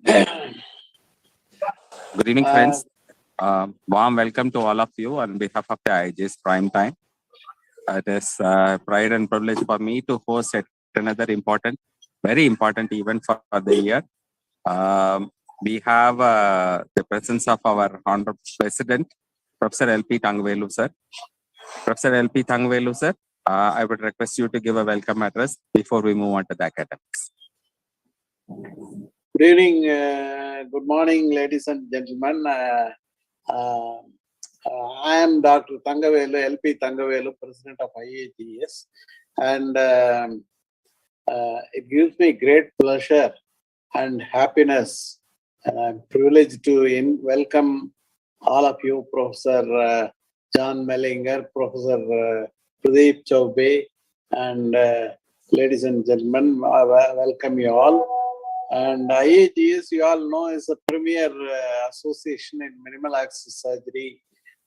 Good evening, friends. Warm welcome to all of you on behalf of the IG's Prime Time. It is pride and privilege for me to host another very important event for the year. We have the presence of our Honorable President, Professor L.P. Thangavelu, sir. Professor L.P. Thangavelu, sir, I would request you to give a welcome address before we move on to the academics. Good evening, good morning, ladies and gentlemen. I am Dr. Thangavelu, L.P. Thangavelu, President of IAGS, and it gives me great pleasure and happiness, and I'm privileged to welcome all of you, Professor John Mellinger, Professor Pradeep Chaubey, and ladies and gentlemen, I welcome you all. And IAGS, you all know, is a premier association in minimal access surgery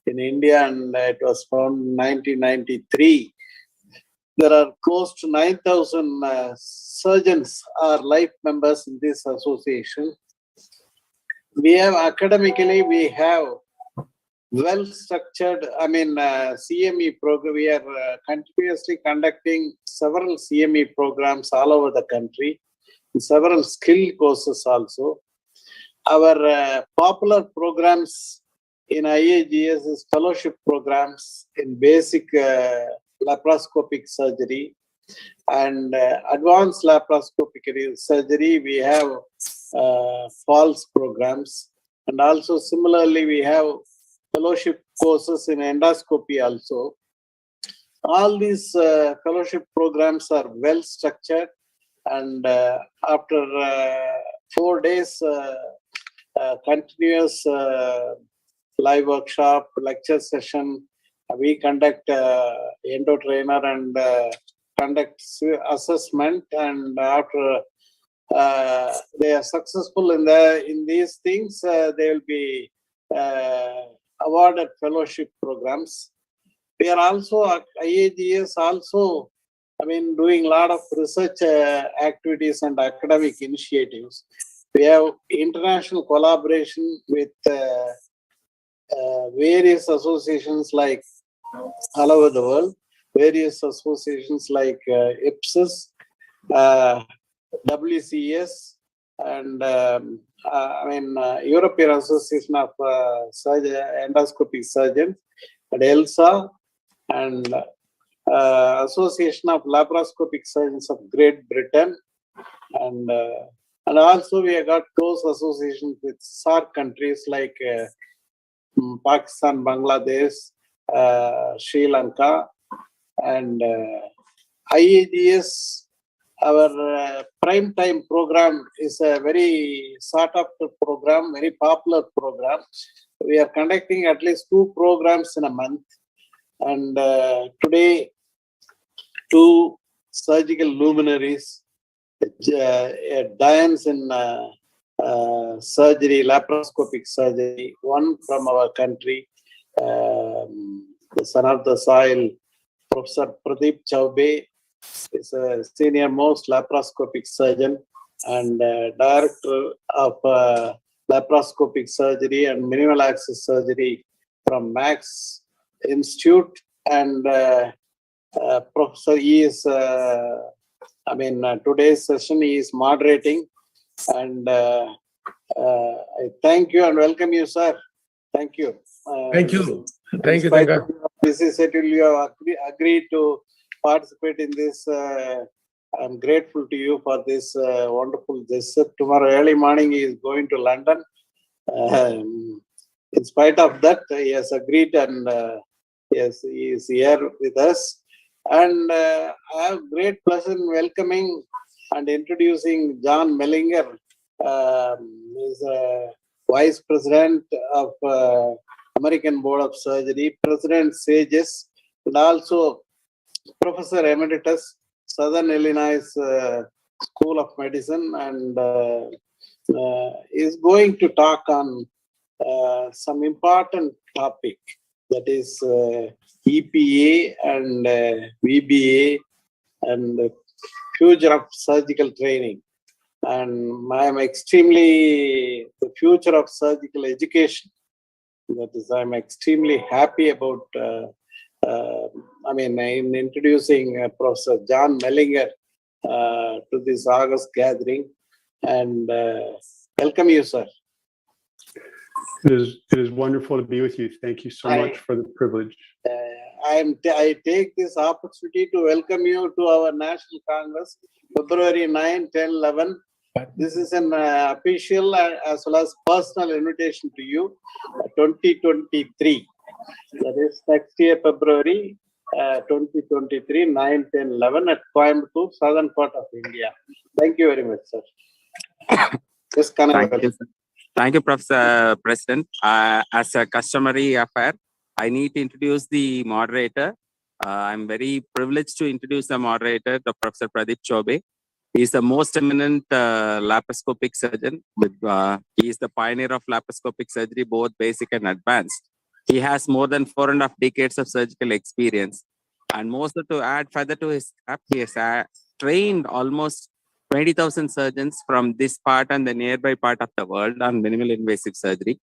in India, and it was founded in 1993. There are close to 9,000 surgeons are life members in this association. We have academically, we have well-structured, CME program. We are continuously conducting several CME programs all over the country. Several skill courses also. Our popular programs in IAGS is fellowship programs in basic laparoscopic surgery and advanced laparoscopic surgery. We have FALS programs, and also similarly we have fellowship courses in endoscopy also. All these fellowship programs are well structured. And after 4 days continuous live workshop, lecture session, we conduct endo trainer and conduct assessment. And after they are successful in these things, they will be awarded fellowship programs. We are also IAGS also. Doing a lot of research activities and academic initiatives. We have international collaboration with various associations like all over the world, various associations like EPAs, WCS, and European Association of Endoscopic Surgeons, and ELSA, and Association of Laparoscopic Surgeons of Great Britain, and also we have got close associations with SAARC countries like Pakistan, Bangladesh, Sri Lanka, and IAGS. Our prime time program is a very sought after program, very popular program. We are conducting at least 2 programs in a month, and today 2 surgical luminaries, giants in surgery, laparoscopic surgery. One from our country, the son of the soil, Professor Pradeep Chaubey, is a senior most laparoscopic surgeon and director of laparoscopic surgery and minimal access surgery from Max Institute, and Professor, he is, today's session he is moderating, and I thank you and welcome you, sir. Thank you. Thank you. Thank you. Thank you. This is it. You have agreed to participate in this. I'm grateful to you for this wonderful visit. Tomorrow early morning he is going to London. In spite of that, he has agreed, and yes, he is here with us. And I have great pleasure in welcoming and introducing John Mellinger. He is Vice President of American Board of Surgery, President SAGES, and also Professor Emeritus, Southern Illinois School of Medicine, and is going to talk on some important topic, that is EPA and VBA and future of surgical training. and I am extremely the future of surgical education. That is, I'm extremely happy about. In introducing Professor John Mellinger to this August gathering, and welcome you, sir. It is wonderful to be with you. Thank you so much for the privilege. I take this opportunity to welcome you to our National Congress, February 9, 10, 11. This is an official as well as personal invitation to you, 2023. That is next year, February 2023, 9, 10, 11 at Coimbatore, southern part of India. Thank you very much, sir. Yes, Thank you, sir. Thank you, Professor President. As a customary affair, I need to introduce the moderator. I'm very privileged to introduce the moderator, the Professor Pradeep Chobe. He is the most eminent laparoscopic surgeon. He is the pioneer of laparoscopic surgery, both basic and advanced. He has more than 4.5 decades of surgical experience. And most to add further to his cap, he has trained almost 20,000 surgeons from this part and the nearby part of the world on minimal invasive surgery.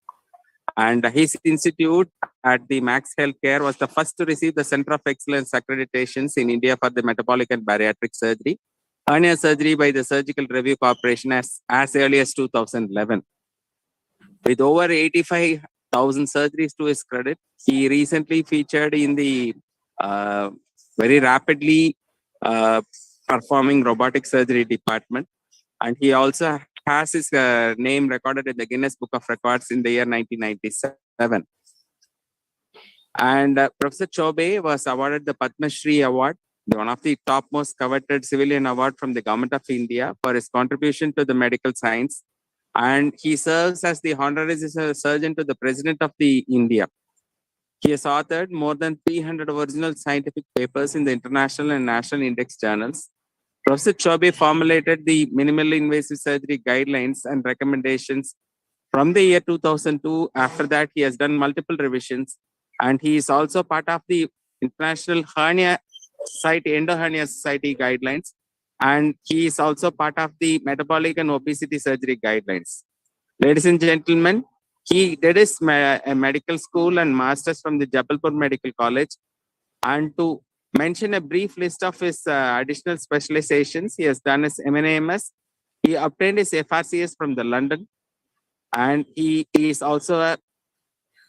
And his institute at the Max Healthcare was the first to receive the Center of Excellence accreditations in India for the metabolic and bariatric surgery, hernia surgery by the Surgical Review Corporation as early as 2011. With over 85,000 surgeries to his credit, he recently featured in the very rapidly performing robotic surgery department. And he also has his name recorded in the Guinness Book of Records in the year 1997. And Professor Chobe was awarded the Padma Shri Award, one of the topmost coveted civilian award from the Government of India for his contribution to the medical science. And he serves as the honorary surgeon to the President of the India. He has authored more than 300 original scientific papers in the international and national index journals. Professor Chobe formulated the minimally invasive surgery guidelines and recommendations from the year 2002. After that, he has done multiple revisions, and he is also part of the International Hernia Society, Endohernia Society guidelines, and he is also part of the Metabolic and Obesity Surgery guidelines. Ladies and gentlemen, he did his medical school and master's from the Jabalpur Medical College. And to mention a brief list of his additional specializations, he has done his MNAMS. He obtained his FRCS from the London, and he is also a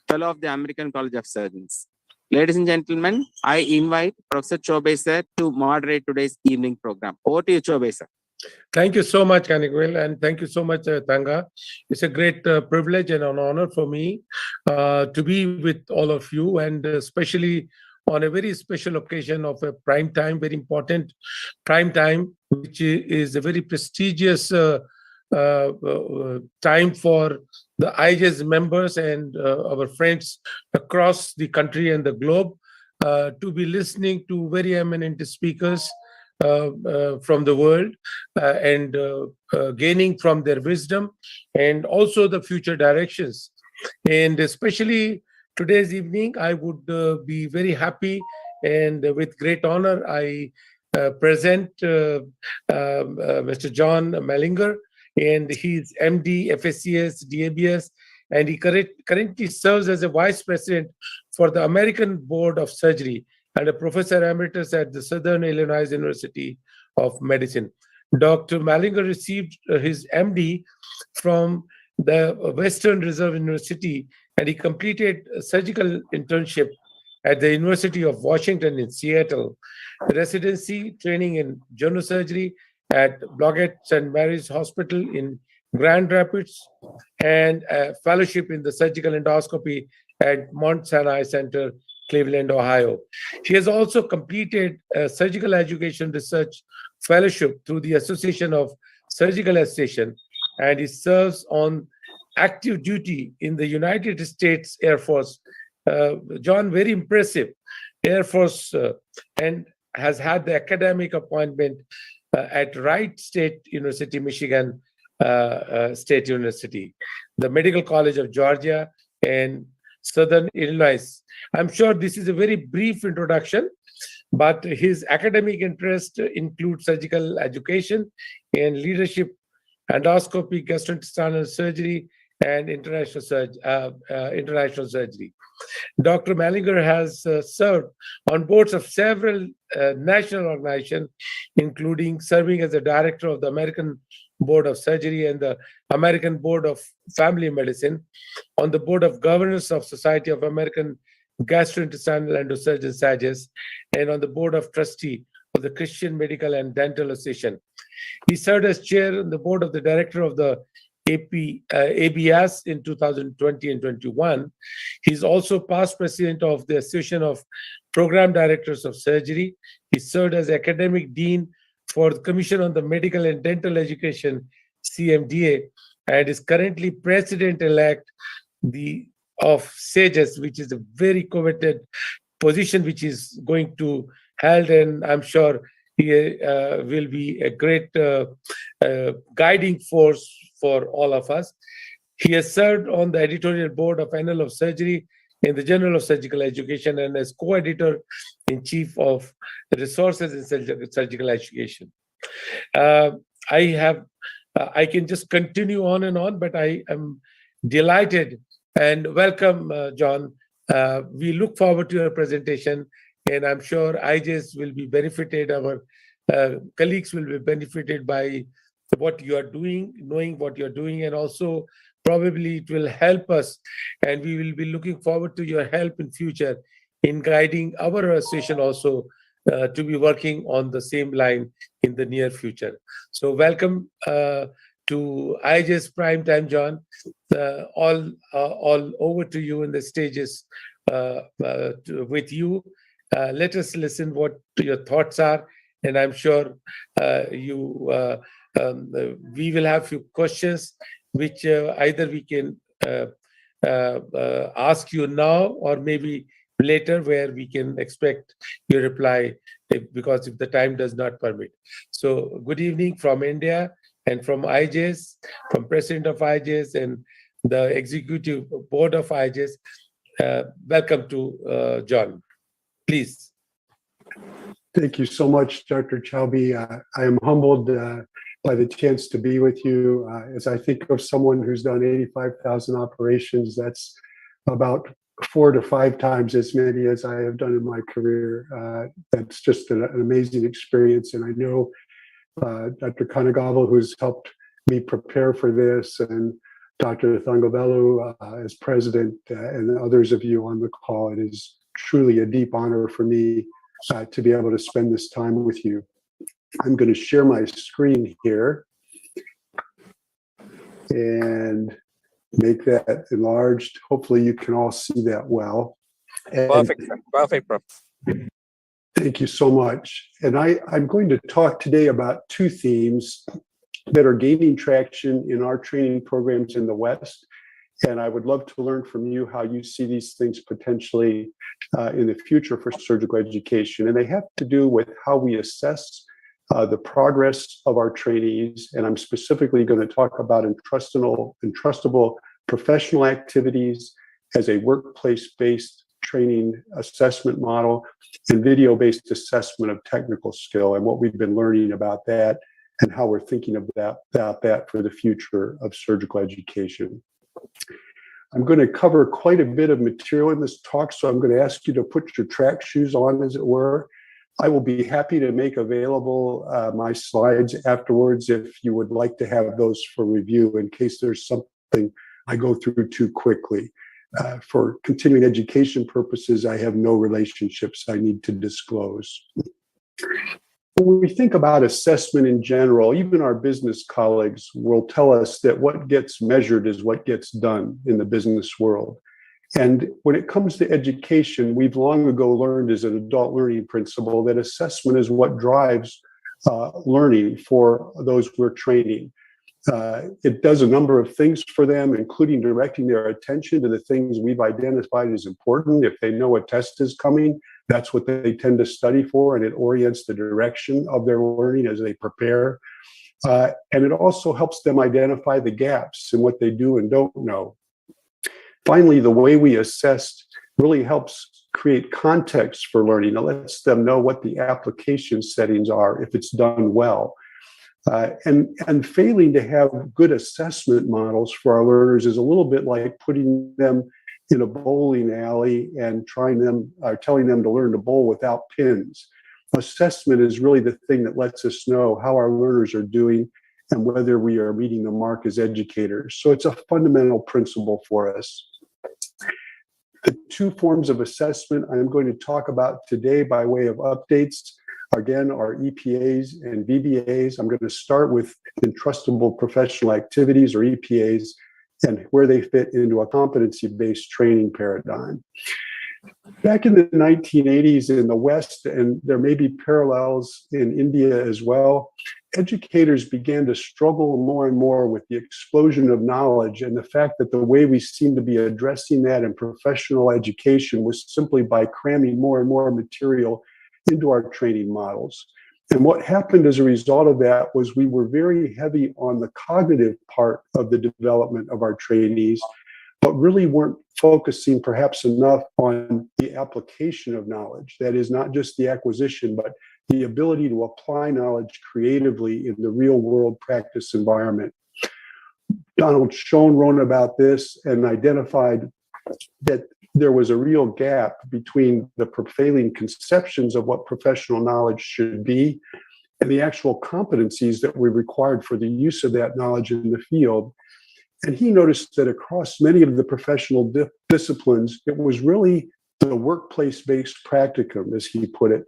fellow of the American College of Surgeons. Ladies and gentlemen, I invite Professor Chobe sir to moderate today's evening program. Over to you, Chobe sir. Thank you so much, Kanigwil, and thank you so much, Tanga. It's a great privilege and an honor for me to be with all of you, and especially on a very special occasion of a prime time, very important prime time, which is a very prestigious time for the IJS members and our friends across the country and the globe to be listening to very eminent speakers from the world and gaining from their wisdom and also the future directions. And especially today's evening, I would be very happy and with great honor, I present Mr. John Mellinger, and he's MD, FSCS, DABS, and he currently serves as a Vice President for the American Board of Surgery and a Professor Emeritus at the Southern Illinois University of Medicine. Dr. Mellinger received his MD from the Western Reserve University, and he completed a surgical internship at the University of Washington in Seattle, residency training in general surgery at Blodgett St. Mary's Hospital in Grand Rapids, and a fellowship in the surgical endoscopy at Mount Sinai Center, Cleveland, Ohio. He has also completed a surgical education research fellowship through the Association of Surgical Association, and he serves on active duty in the United States Air Force. John, very impressive Air Force, and has had the academic appointment at Wright State University, Michigan State University, the Medical College of Georgia, and Southern Illinois. I'm sure this is a very brief introduction, but his academic interest includes surgical education and leadership endoscopy, gastrointestinal surgery, and international surgery. Dr. Mellinger has served on boards of several national organizations, including serving as the director of the American Board of Surgery and the American Board of Family Medicine, on the Board of Governors of Society of American Gastrointestinal Endosurgeons, SAGES, and on the Board of Trustee of the Christian Medical and Dental Association. He served as chair on the board of the director of the ABAs in 2020 and 21. He's also past president of the Association of Program Directors of Surgery. He served as academic dean for the Commission on the Medical and Dental Education, CMDA, and is currently president-elect of SAGES, which is a very coveted position which is going to held, and I'm sure he will be a great guiding force for all of us. He has served on the editorial board of Annal of Surgery in the Journal of Surgical Education and as co-editor-in-chief of Resources in Surgical Education. I can just continue on and on, but I am delighted and welcome, John. We look forward to your presentation, and I'm sure IJs will be benefited, our colleagues will be benefited by what you are doing, knowing what you're doing, and also probably it will help us, and we will be looking forward to your help in future in guiding our association also to be working on the same line in the near future. So welcome to IJ's Prime Time, John. All over to you in the stages with you. Let us listen what your thoughts are, and I'm sure we will have few questions which either we can ask you now or maybe later, where we can expect your reply because if the time does not permit. So good evening from India and from IJs, from President of IJs and the Executive Board of IJs. Welcome to John. Please. Thank you so much, Dr. Chaubey. I am humbled by the chance to be with you. As I think of someone who's done 85,000 operations, that's about 4 to 5 times as many as I have done in my career. That's just an amazing experience. And I know Dr. Kanagawa, who's helped me prepare for this, and Dr. Thangabelu as president, and others of you on the call. It is truly a deep honor for me to be able to spend this time with you. I'm going to share my screen here and make that enlarged. Hopefully you can all see that well. And perfect, Prof. Thank you so much. And I'm going to talk today about 2 themes that are gaining traction in our training programs in the West. And I would love to learn from you how you see these things potentially in the future for surgical education. And they have to do with how we assess the progress of our trainees. And I'm specifically going to talk about entrustable professional activities as a workplace-based training assessment model and video-based assessment of technical skill, and what we've been learning about that and how we're thinking about that for the future of surgical education. I'm going to cover quite a bit of material in this talk, so I'm going to ask you to put your track shoes on, as it were. I will be happy to make available my slides afterwards if you would like to have those for review in case there's something I go through too quickly. For continuing education purposes, I have no relationships I need to disclose. When we think about assessment in general, even our business colleagues will tell us that what gets measured is what gets done in the business world. And when it comes to education, we've long ago learned as an adult learning principle that assessment is what drives learning for those we're training. It does a number of things for them, including directing their attention to the things we've identified as important. If they know a test is coming, that's what they tend to study for, and it orients the direction of their learning as they prepare. And it also helps them identify the gaps in what they do and don't know. Finally, the way we assess really helps create context for learning. It lets them know what the application settings are if it's done well. And failing to have good assessment models for our learners is a little bit like putting them in a bowling alley and telling them to learn to bowl without pins. Assessment is really the thing that lets us know how our learners are doing and whether we are meeting the mark as educators. So it's a fundamental principle for us. The two forms of assessment I'm going to talk about today by way of updates, again, are EPAs and VBAs. I'm going to start with Entrustable Professional Activities, or EPAs, and where they fit into a competency-based training paradigm. Back in the 1980s in the West, and there may be parallels in India as well, educators began to struggle more and more with the explosion of knowledge and the fact that the way we seem to be addressing that in professional education was simply by cramming more and more material into our training models. And what happened as a result of that was we were very heavy on the cognitive part of the development of our trainees, but really weren't focusing perhaps enough on the application of knowledge. That is, not just the acquisition, but the ability to apply knowledge creatively in the real world practice environment. Donald Schoen wrote about this and identified that there was a real gap between the prevailing conceptions of what professional knowledge should be and the actual competencies that were required for the use of that knowledge in the field. And he noticed that across many of the professional disciplines, it was really the workplace-based practicum, as he put it,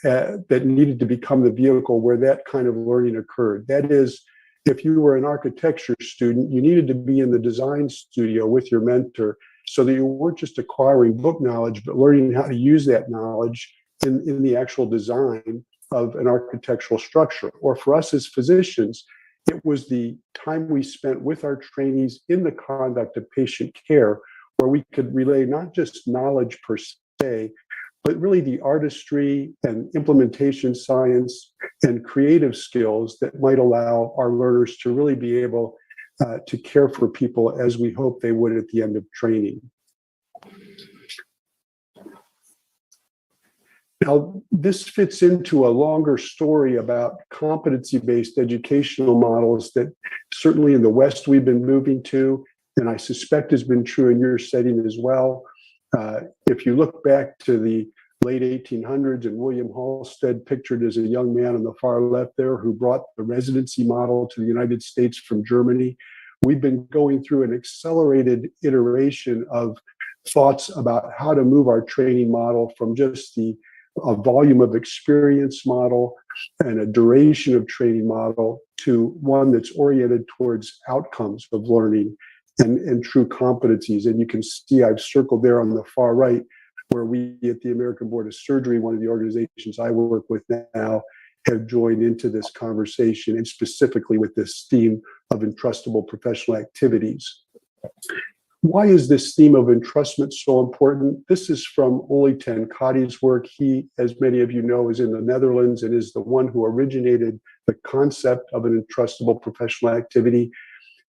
that needed to become the vehicle where that kind of learning occurred. That is, if you were an architecture student, you needed to be in the design studio with your mentor so that you weren't just acquiring book knowledge, but learning how to use that knowledge in the actual design of an architectural structure. Or for us as physicians, it was the time we spent with our trainees in the conduct of patient care, where we could relay not just knowledge per se, but really the artistry and implementation science and creative skills that might allow our learners to really be able to care for people as we hope they would at the end of training. Now, this fits into a longer story about competency-based educational models that certainly in the West we've been moving to, and I suspect has been true in your setting as well. If you look back to the late 1800s and William Halstead, pictured as a young man on the far left there, who brought the residency model to the United States from Germany, we've been going through an accelerated iteration of thoughts about how to move our training model from just a volume of experience model and a duration of training model to one that's oriented towards outcomes of learning and true competencies. And you can see I've circled there on the far right where we at the American Board of Surgery, one of the organizations I work with now, have joined into this conversation, and specifically with this theme of entrustable professional activities. Why is this theme of entrustment so important? This is from Ole ten Katte's work. He, as many of you know, is in the Netherlands and is the one who originated the concept of an entrustable professional activity.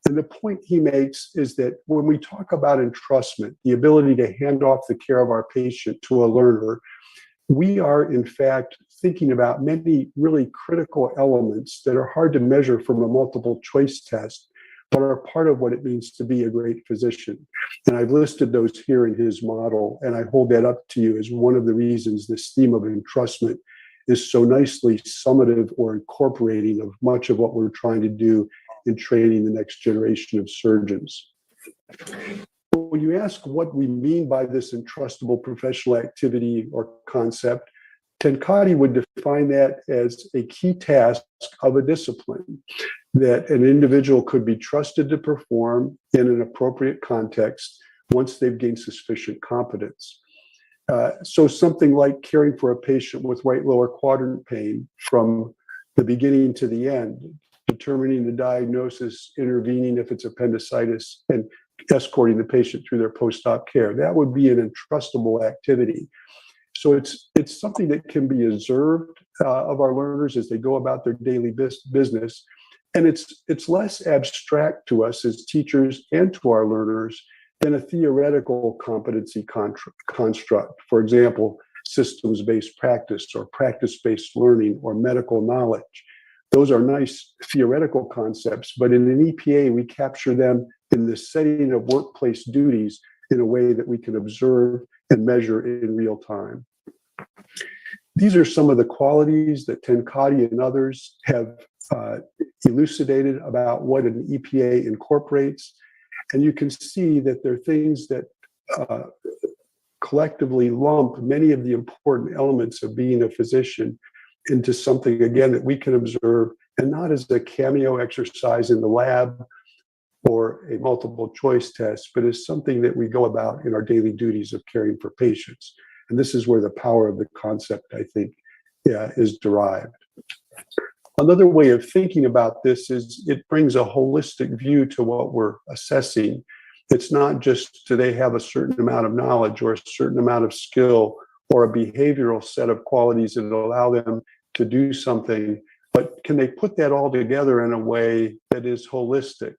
And the point he makes is that when we talk about entrustment, the ability to hand off the care of our patient to a learner, we are in fact thinking about many really critical elements that are hard to measure from a multiple choice test, but are part of what it means to be a great physician. And I've listed those here in his model, and I hold that up to you as one of the reasons this theme of entrustment is so nicely summative or incorporating of much of what we're trying to do in training the next generation of surgeons. When you ask what we mean by this entrustable professional activity or concept, ten Katte would define that as a key task of a discipline that an individual could be trusted to perform in an appropriate context once they've gained sufficient competence. So something like caring for a patient with right lower quadrant pain from the beginning to the end, determining the diagnosis, intervening if it's appendicitis, and escorting the patient through their post-op care. That would be an entrustable activity. So it's something that can be observed of our learners as they go about their daily business. And it's less abstract to us as teachers and to our learners than a theoretical competency construct. For example, systems-based practice or practice-based learning or medical knowledge. Those are nice theoretical concepts, but in an EPA, we capture them in the setting of workplace duties in a way that we can observe and measure in real time. These are some of the qualities that Tenkati and others have elucidated about what an EPA incorporates. And you can see that there are things that collectively lump many of the important elements of being a physician into something, again, that we can observe, and not as a cameo exercise in the lab or a multiple choice test, but as something that we go about in our daily duties of caring for patients. And this is where the power of the concept, I think, is derived. Another way of thinking about this is it brings a holistic view to what we're assessing. It's not just, do they have a certain amount of knowledge or a certain amount of skill or a behavioral set of qualities that allow them to do something, but can they put that all together in a way that is holistic?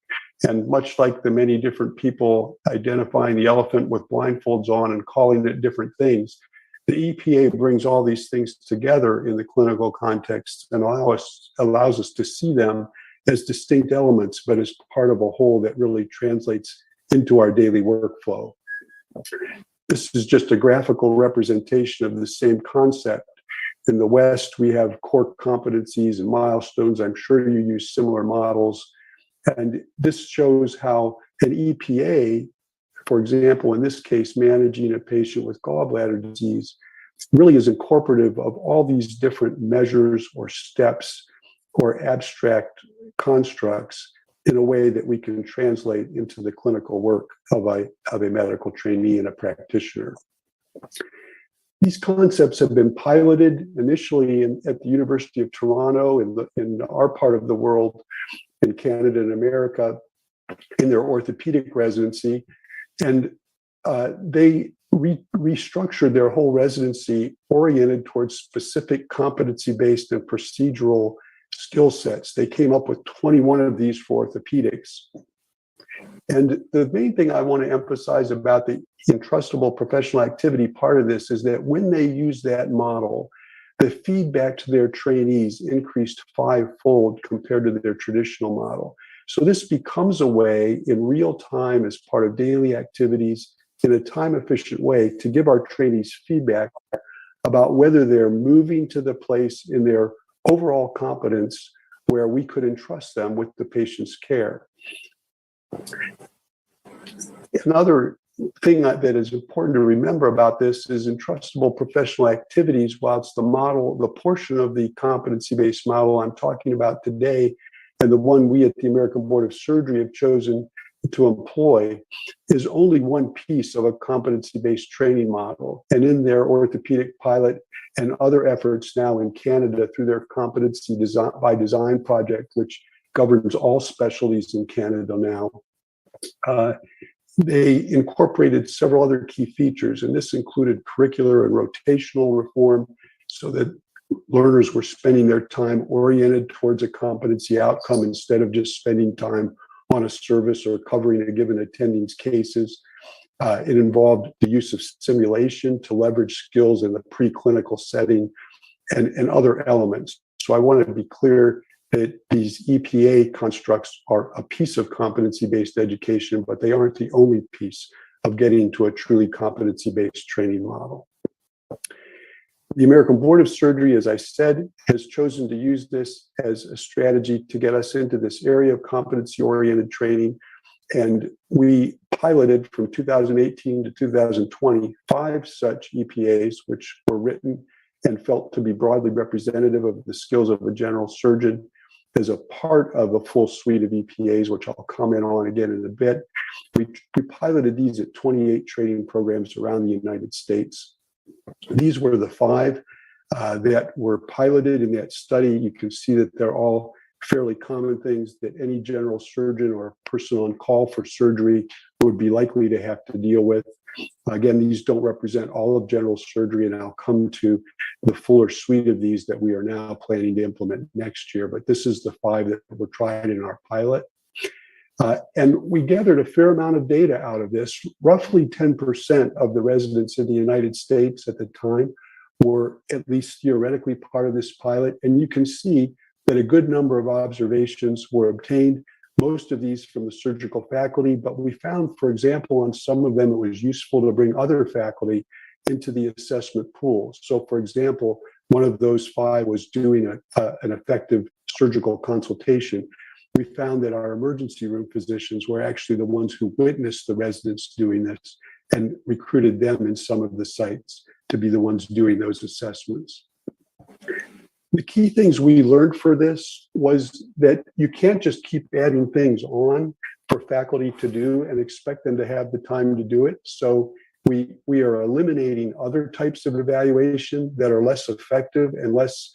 And much like the many different people identifying the elephant with blindfolds on and calling it different things, the EPA brings all these things together in the clinical context and allows us to see them as distinct elements, but as part of a whole that really translates into our daily workflow. This is just a graphical representation of the same concept. In the West, we have core competencies and milestones. I'm sure you use similar models. And this shows how an EPA, for example, in this case, managing a patient with gallbladder disease, really is incorporative of all these different measures or steps or abstract constructs in a way that we can translate into the clinical work of a medical trainee and a practitioner. These concepts have been piloted initially at the University of Toronto in our part of the world, in Canada and America, in their orthopedic residency. And they restructured their whole residency oriented towards specific competency-based and procedural skill sets. They came up with 21 of these for orthopedics. And the main thing I want to emphasize about the Entrustable professional activity part of this is that when they use that model, the feedback to their trainees increased 5-fold compared to their traditional model. So this becomes a way in real time as part of daily activities in a time-efficient way to give our trainees feedback about whether they're moving to the place in their overall competence where we could entrust them with the patient's care. Another thing that is important to remember about this is Entrustable professional activities, whilst the model, the portion of the competency-based model I'm talking about today, and the one we at the American Board of Surgery have chosen to employ, is only one piece of a competency-based training model. And in their orthopedic pilot and other efforts now in Canada through their competency by design project, which governs all specialties in Canada now, they incorporated several other key features, and this included curricular and rotational reform so that learners were spending their time oriented towards a competency outcome instead of just spending time on a service or covering a given attending's cases. It involved the use of simulation to leverage skills in the preclinical setting and other elements. So I want to be clear that these EPA constructs are a piece of competency-based education, but they aren't the only piece of getting to a truly competency-based training model. The American Board of Surgery, as I said, has chosen to use this as a strategy to get us into this area of competency-oriented training. And we piloted from 2018 to 2020 5 such EPAs, which were written and felt to be broadly representative of the skills of a general surgeon as a part of a full suite of EPAs, which I'll comment on again in a bit. We piloted these at 28 training programs around the United States. These were the 5 that were piloted in that study. You can see that they're all fairly common things that any general surgeon or person on call for surgery would be likely to have to deal with. Again, these don't represent all of general surgery, and I'll come to the fuller suite of these that we are now planning to implement next year. But this is the 5 that were tried in our pilot. And we gathered a fair amount of data out of this. Roughly 10% of the residents in the United States at the time were at least theoretically part of this pilot. And you can see that a good number of observations were obtained, most of these from the surgical faculty, but we found, for example, on some of them, it was useful to bring other faculty into the assessment pool. So, for example, one of those 5 was doing an effective surgical consultation. We found that our emergency room physicians were actually the ones who witnessed the residents doing this and recruited them in some of the sites to be the ones doing those assessments. The key things we learned for this was that you can't just keep adding things on for faculty to do and expect them to have the time to do it. So we are eliminating other types of evaluation that are less effective and less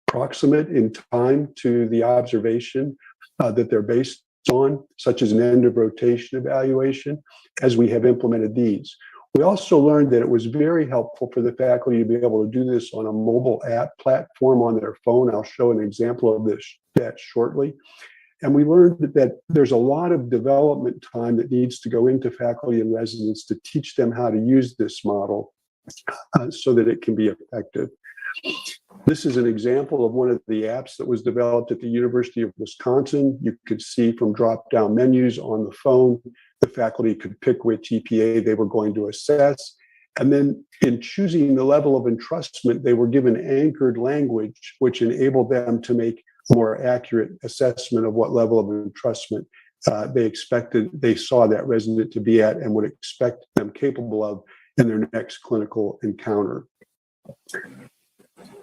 proximate in time to the observation that they're based on, such as an end of rotation evaluation, as we have implemented these. We also learned that it was very helpful for the faculty to be able to do this on a mobile app platform on their phone. I'll show an example of that shortly. And we learned that there's a lot of development time that needs to go into faculty and residents to teach them how to use this model so that it can be effective. This is an example of one of the apps that was developed at the University of Wisconsin. You could see from drop-down menus on the phone, the faculty could pick which EPA they were going to assess. And then in choosing the level of entrustment, they were given anchored language, which enabled them to make more accurate assessment of what level of entrustment they saw that resident to be at and would expect them capable of in their next clinical encounter.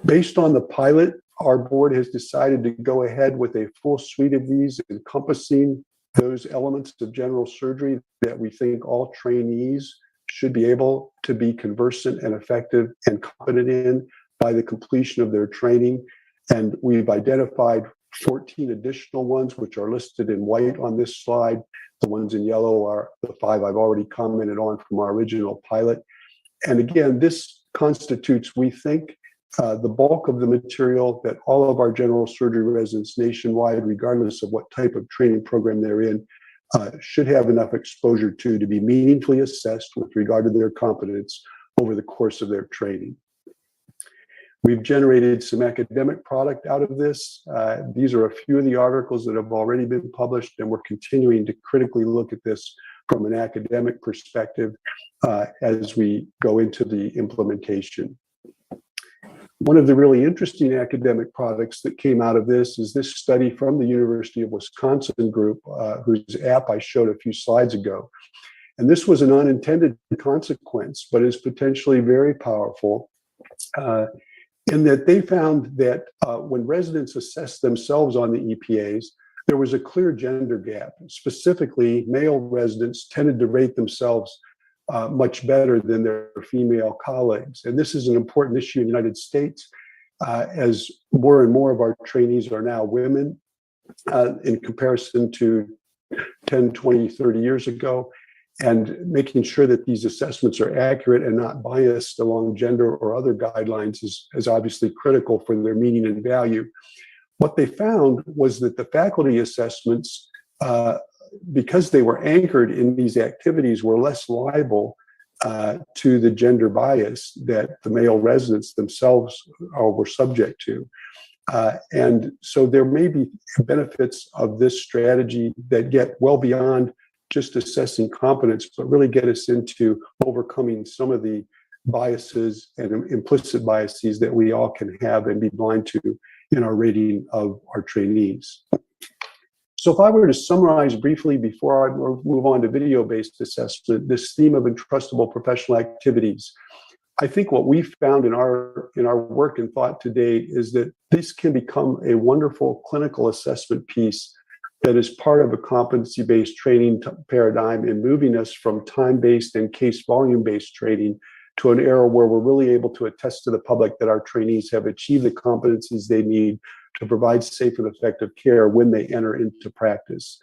Based on the pilot, our board has decided to go ahead with a full suite of these encompassing those elements of general surgery that we think all trainees should be able to be conversant and effective and competent in by the completion of their training. And we've identified 14 additional ones, which are listed in white on this slide. The ones in yellow are the 5 I've already commented on from our original pilot. And again, this constitutes, we think, the bulk of the material that all of our general surgery residents nationwide, regardless of what type of training program they're in, should have enough exposure to be meaningfully assessed with regard to their competence over the course of their training. We've generated some academic product out of this. These are a few of the articles that have already been published, and we're continuing to critically look at this from an academic perspective as we go into the implementation. One of the really interesting academic products that came out of this is this study from the University of Wisconsin group, whose app I showed a few slides ago. And this was an unintended consequence, but is potentially very powerful in that they found that when residents assessed themselves on the EPAs, there was a clear gender gap. Specifically, male residents tended to rate themselves much better than their female colleagues. And this is an important issue in the United States, as more and more of our trainees are now women in comparison to 10, 20, 30 years ago. And making sure that these assessments are accurate and not biased along gender or other guidelines is obviously critical for their meaning and value. What they found was that the faculty assessments, because they were anchored in these activities, were less liable to the gender bias that the male residents themselves were subject to. And so there may be benefits of this strategy that get well beyond just assessing competence, but really get us into overcoming some of the biases and implicit biases that we all can have and be blind to in our rating of our trainees. So if I were to summarize briefly before I move on to video-based assessment, this theme of entrustable professional activities, I think what we found in our work and thought to date is that this can become a wonderful clinical assessment piece that is part of a competency-based training paradigm in moving us from time-based and case volume-based training to an era where we're really able to attest to the public that our trainees have achieved the competencies they need to provide safe and effective care when they enter into practice.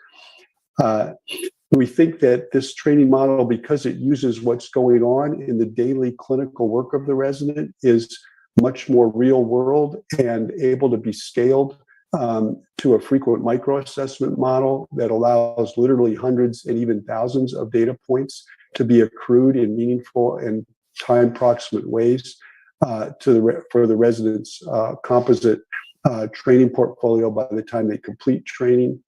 We think that this training model, because it uses what's going on in the daily clinical work of the resident, is much more real world and able to be scaled to a frequent micro-assessment model that allows literally hundreds and even thousands of data points to be accrued in meaningful and time-proximate ways for the residents' composite training portfolio by the time they complete training.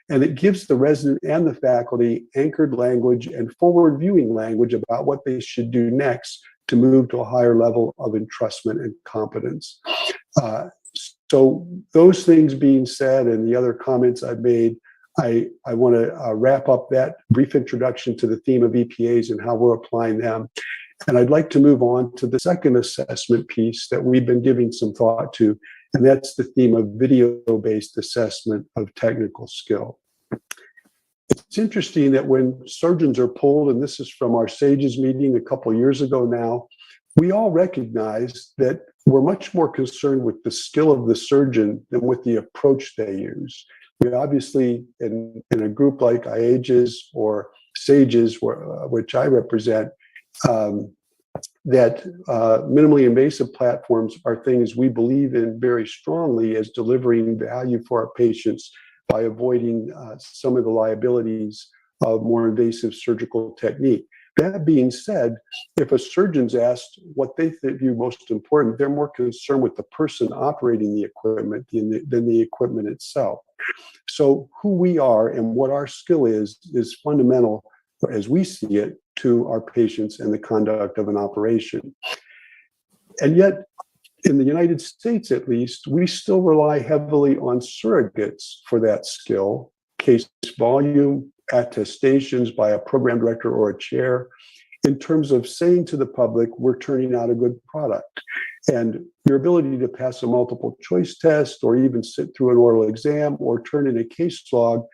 And it gives the resident and the faculty anchored language and forward viewing language about what they should do next to move to a higher level of entrustment and competence. So those things being said, and the other comments I've made, I want to wrap up that brief introduction to the theme of EPAs and how we're applying them. And I'd like to move on to the second assessment piece that we've been giving some thought to, and that's the theme of video-based assessment of technical skill. It's interesting that when surgeons are polled, and this is from our SAGES meeting a couple of years ago now, we all recognize that we're much more concerned with the skill of the surgeon than with the approach they use. We obviously, in a group like IAGES or SAGES, which I represent, that minimally invasive platforms are things we believe in very strongly as delivering value for our patients by avoiding some of the liabilities of more invasive surgical technique. That being said, if a surgeon's asked what they view most important, they're more concerned with the person operating the equipment than the equipment itself. So who we are and what our skill is fundamental, as we see it, to our patients and the conduct of an operation. And yet, in the United States at least, we still rely heavily on surrogates for that skill, case volume, attestations by a program director or a chair, in terms of saying to the public, we're turning out a good product. And your ability to pass a multiple choice test or even sit through an oral exam or turn in a case log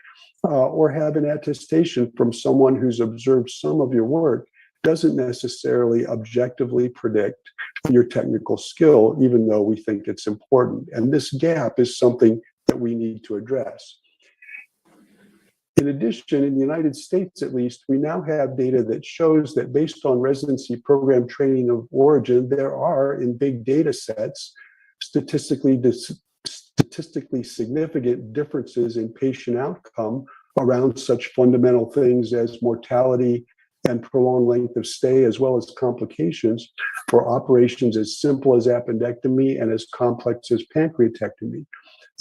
or have an attestation from someone who's observed some of your work doesn't necessarily objectively predict your technical skill, even though we think it's important. And this gap is something that we need to address. In addition, in the United States at least, we now have data that shows that based on residency program training of origin, there are, in big data sets, statistically significant differences in patient outcome around such fundamental things as mortality and prolonged length of stay, as well as complications for operations as simple as appendectomy and as complex as pancreatectomy.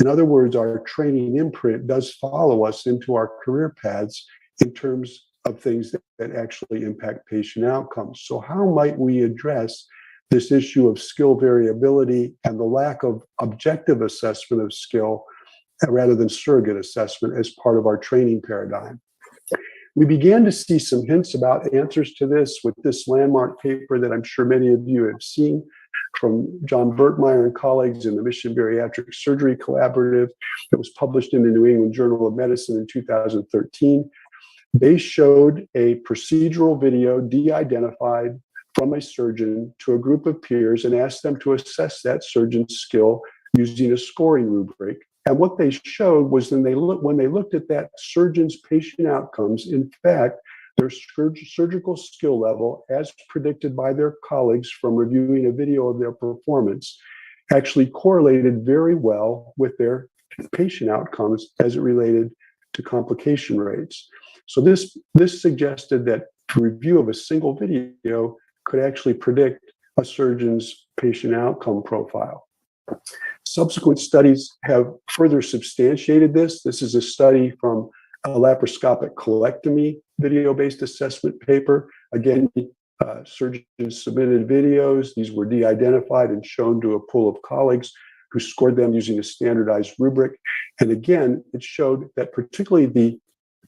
In other words, our training imprint does follow us into our career paths in terms of things that actually impact patient outcomes. So how might we address this issue of skill variability and the lack of objective assessment of skill rather than surrogate assessment as part of our training paradigm? We began to see some hints about answers to this with this landmark paper that I'm sure many of you have seen from John Bertmeyer and colleagues in the Mission Bariatric Surgery Collaborative that was published in the New England Journal of Medicine in 2013. They showed a procedural video de-identified from a surgeon to a group of peers and asked them to assess that surgeon's skill using a scoring rubric. And what they showed was when they looked at that surgeon's patient outcomes, in fact, their surgical skill level, as predicted by their colleagues from reviewing a video of their performance, actually correlated very well with their patient outcomes as it related to complication rates. So this suggested that a review of a single video could actually predict a surgeon's patient outcome profile. Subsequent studies have further substantiated this. This is a study from a laparoscopic colectomy video-based assessment paper. Again, surgeons submitted videos. These were de-identified and shown to a pool of colleagues who scored them using a standardized rubric. And again, it showed that particularly the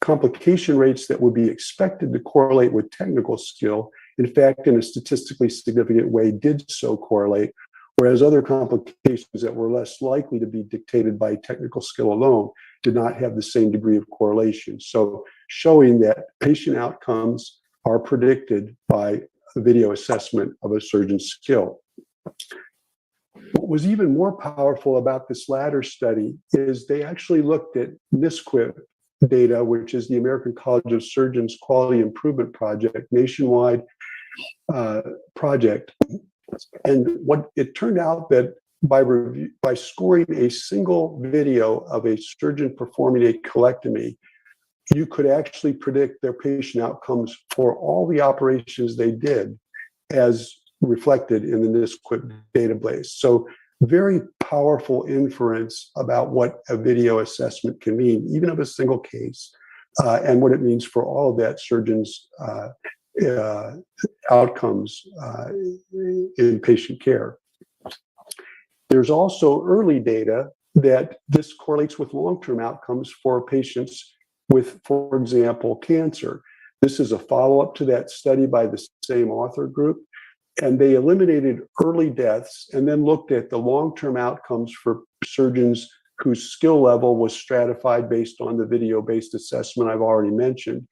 complication rates that would be expected to correlate with technical skill, in fact, in a statistically significant way, did so correlate, whereas other complications that were less likely to be dictated by technical skill alone did not have the same degree of correlation. So showing that patient outcomes are predicted by a video assessment of a surgeon's skill. What was even more powerful about this latter study is they actually looked at NSQIP data, which is the American College of Surgeons Quality Improvement Project, nationwide project. And what it turned out that by scoring a single video of a surgeon performing a colectomy, you could actually predict their patient outcomes for all the operations they did as reflected in the NSQIP database. So very powerful inference about what a video assessment can mean, even of a single case, and what it means for all of that surgeon's outcomes in patient care. There's also early data that this correlates with long-term outcomes for patients with, for example, cancer. This is a follow-up to that study by the same author group, and they eliminated early deaths and then looked at the long-term outcomes for surgeons whose skill level was stratified based on the video-based assessment I've already mentioned.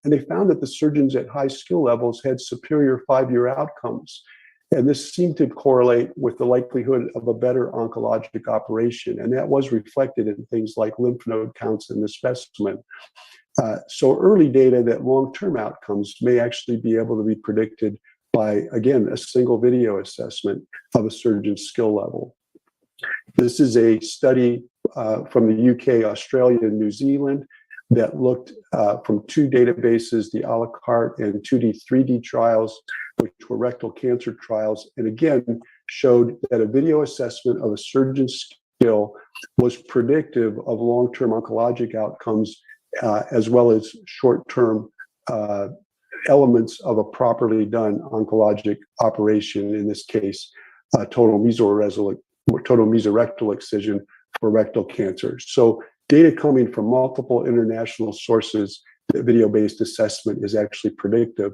And they found that the surgeons at high skill levels had superior 5-year outcomes. And this seemed to correlate with the likelihood of a better oncologic operation. And that was reflected in things like lymph node counts in the specimen. So early data that long-term outcomes may actually be able to be predicted by, again, a single video assessment of a surgeon's skill level. This is a study from the UK, Australia, and New Zealand that looked from 2 databases, the a la carte and 2D, 3D trials, which were rectal cancer trials, and again, showed that a video assessment of a surgeon's skill was predictive of long-term oncologic outcomes, as well as short-term elements of a properly done oncologic operation, in this case, total mesorectal excision for rectal cancer. So data coming from multiple international sources, the video-based assessment is actually predictive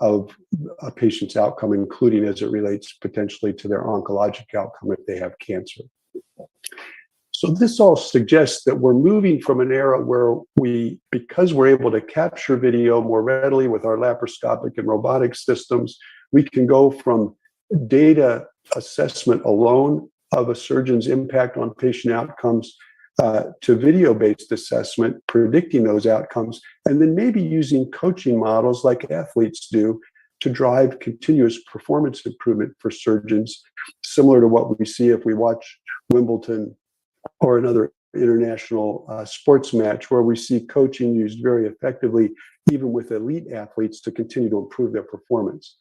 of a patient's outcome, including as it relates potentially to their oncologic outcome if they have cancer. So this all suggests that we're moving from an era where because we're able to capture video more readily with our laparoscopic and robotic systems, we can go from data assessment alone of a surgeon's impact on patient outcomes to video-based assessment, predicting those outcomes, and then maybe using coaching models like athletes do to drive continuous performance improvement for surgeons, similar to what we see if we watch Wimbledon or another international sports match, where we see coaching used very effectively, even with elite athletes, to continue to improve their performance.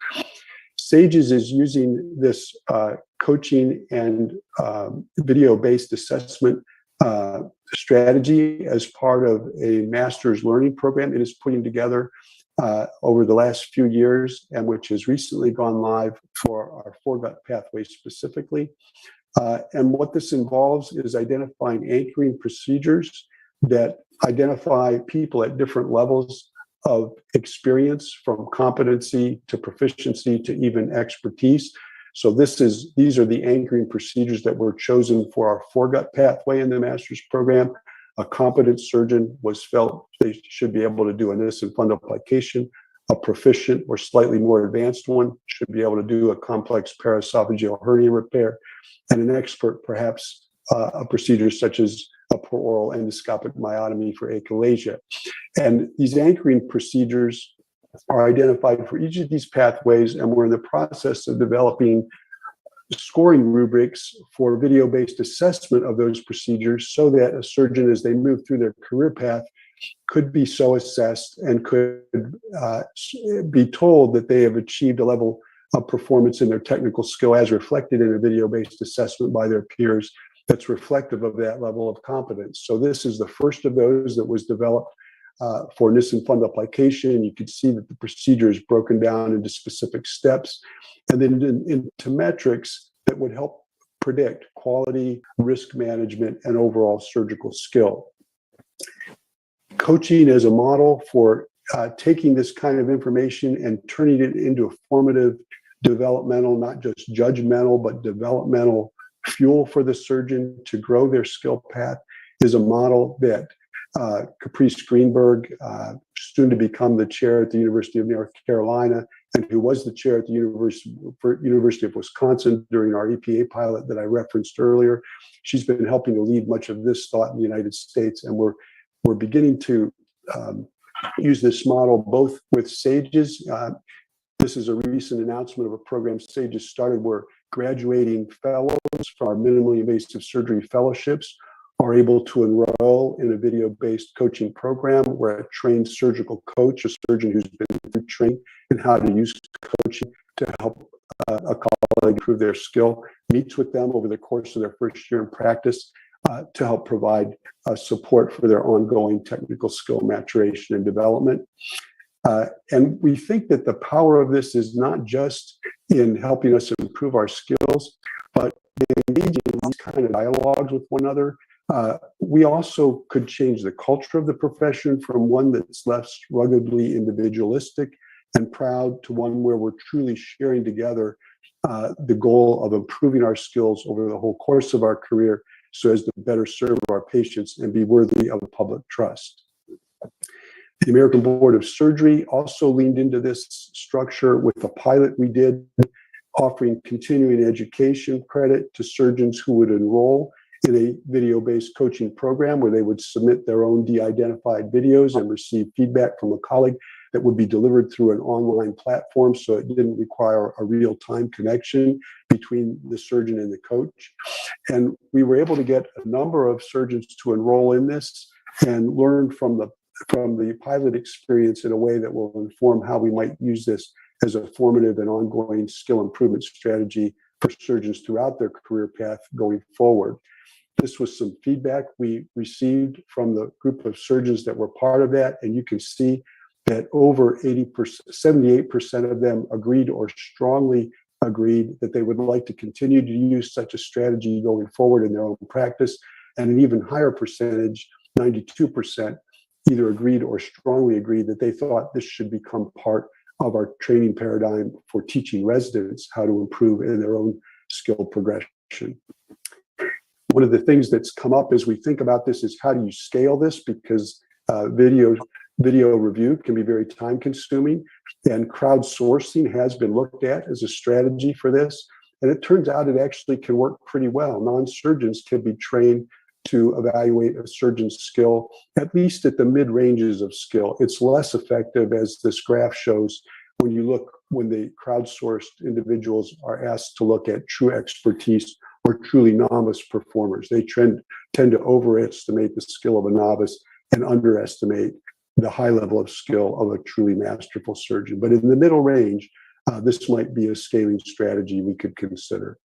SAGES is using this coaching and video-based assessment strategy as part of a master's learning program it is putting together over the last few years, and which has recently gone live for our foregut pathway specifically. And what this involves is identifying anchoring procedures that identify people at different levels of experience, from competency to proficiency to even expertise. So these are the anchoring procedures that were chosen for our foregut pathway in the master's program. A competent surgeon was felt they should be able to do a Nissen fundal plication. A proficient or slightly more advanced one should be able to do a complex paraesophageal hernia repair. And an expert, perhaps a procedure such as a peroral endoscopic myotomy for achalasia. And these anchoring procedures are identified for each of these pathways, and we're in the process of developing scoring rubrics for video-based assessment of those procedures, so that a surgeon, as they move through their career path, could be so assessed and could be told that they have achieved a level of performance in their technical skill as reflected in a video-based assessment by their peers that's reflective of that level of competence. So this is the first of those that was developed for Nissen fundal plication. You can see that the procedure is broken down into specific steps, and then into metrics that would help predict quality, risk management, and overall surgical skill. Coaching as a model for taking this kind of information and turning it into a formative, developmental, not just judgmental, but developmental fuel for the surgeon to grow their skill path is a model that Caprice Greenberg, soon to become the chair at the University of North Carolina, and who was the chair at the University of Wisconsin during our EPA pilot that I referenced earlier. She's been helping to lead much of this thought in the United States, and we're beginning to use this model both with SAGES. This is a recent announcement of a program SAGES started where graduating fellows from our minimally invasive surgery fellowships are able to enroll in a video-based coaching program where a trained surgical coach, a surgeon who's been trained in how to use coaching to help a colleague improve their skill, meets with them over the course of their first year in practice to help provide support for their ongoing technical skill maturation and development. And we think that the power of this is not just in helping us improve our skills, but engaging in these kind of dialogues with one another. We also could change the culture of the profession from one that's less ruggedly individualistic and proud to one where we're truly sharing together the goal of improving our skills over the whole course of our career so as to better serve our patients and be worthy of public trust. The American Board of Surgery also leaned into this structure with a pilot we did, offering continuing education credit to surgeons who would enroll in a video-based coaching program where they would submit their own de-identified videos and receive feedback from a colleague that would be delivered through an online platform, so it didn't require a real-time connection between the surgeon and the coach. And we were able to get a number of surgeons to enroll in this and learn from the pilot experience in a way that will inform how we might use this as a formative and ongoing skill improvement strategy for surgeons throughout their career path going forward. This was some feedback we received from the group of surgeons that were part of that, and you can see that over 78% of them agreed or strongly agreed that they would like to continue to use such a strategy going forward in their own practice, and an even higher percentage, 92%, either agreed or strongly agreed that they thought this should become part of our training paradigm for teaching residents how to improve in their own skill progression. One of the things that's come up as we think about this is how do you scale this, because video review can be very time consuming, and crowdsourcing has been looked at as a strategy for this. And it turns out it actually can work pretty well. Non-surgeons can be trained to evaluate a surgeon's skill, at least at the mid-ranges of skill. It's less effective, as this graph shows, when the crowdsourced individuals are asked to look at true expertise or truly novice performers. They tend to overestimate the skill of a novice and underestimate the high level of skill of a truly masterful surgeon. But in the middle range, this might be a scaling strategy we could consider.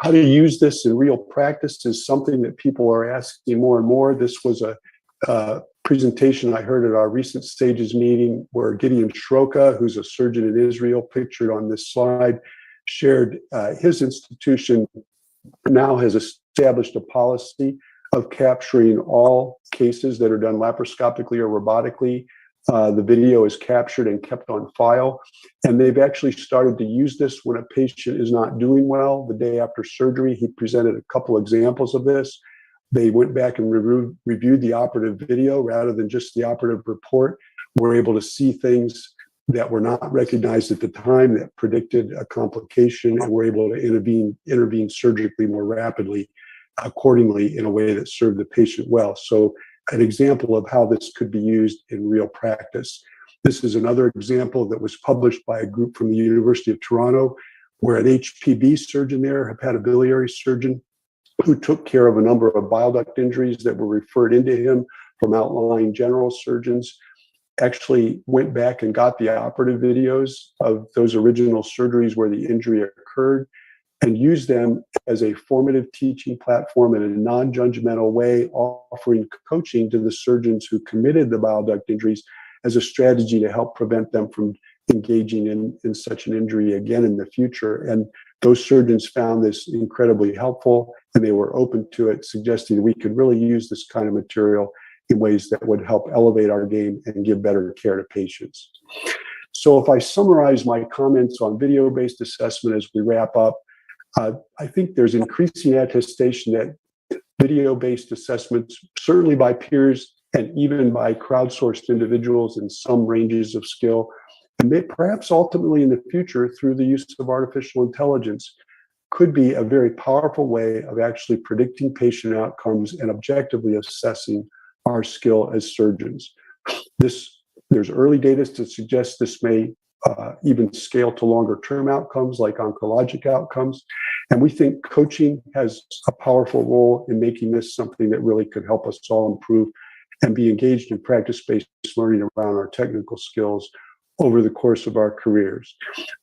How to use this in real practice is something that people are asking more and more. This was a presentation I heard at our recent Stages meeting where Gideon Shroka, who's a surgeon in Israel, pictured on this slide, shared his institution now has established a policy of capturing all cases that are done laparoscopically or robotically. The video is captured and kept on file. And they've actually started to use this when a patient is not doing well. The day after surgery, he presented a couple examples of this. They went back and reviewed the operative video rather than just the operative report. We're able to see things that were not recognized at the time that predicted a complication, and we're able to intervene surgically more rapidly accordingly in a way that served the patient well. So an example of how this could be used in real practice. This is another example that was published by a group from the University of Toronto, where an HPB surgeon there, hepatobiliary surgeon, who took care of a number of bile duct injuries that were referred into him from outlying general surgeons, actually went back and got the operative videos of those original surgeries where the injury occurred and used them as a formative teaching platform in a non-judgmental way, offering coaching to the surgeons who committed the bile duct injuries as a strategy to help prevent them from engaging in such an injury again in the future. And those surgeons found this incredibly helpful, and they were open to it, suggesting we could really use this kind of material in ways that would help elevate our game and give better care to patients. So if I summarize my comments on video-based assessment as we wrap up, I think there's increasing attestation that video-based assessments, certainly by peers and even by crowdsourced individuals in some ranges of skill, and perhaps ultimately in the future through the use of artificial intelligence, could be a very powerful way of actually predicting patient outcomes and objectively assessing our skill as surgeons. There's early data to suggest this may even scale to longer term outcomes like oncologic outcomes. And we think coaching has a powerful role in making this something that really could help us all improve and be engaged in practice-based learning around our technical skills over the course of our careers.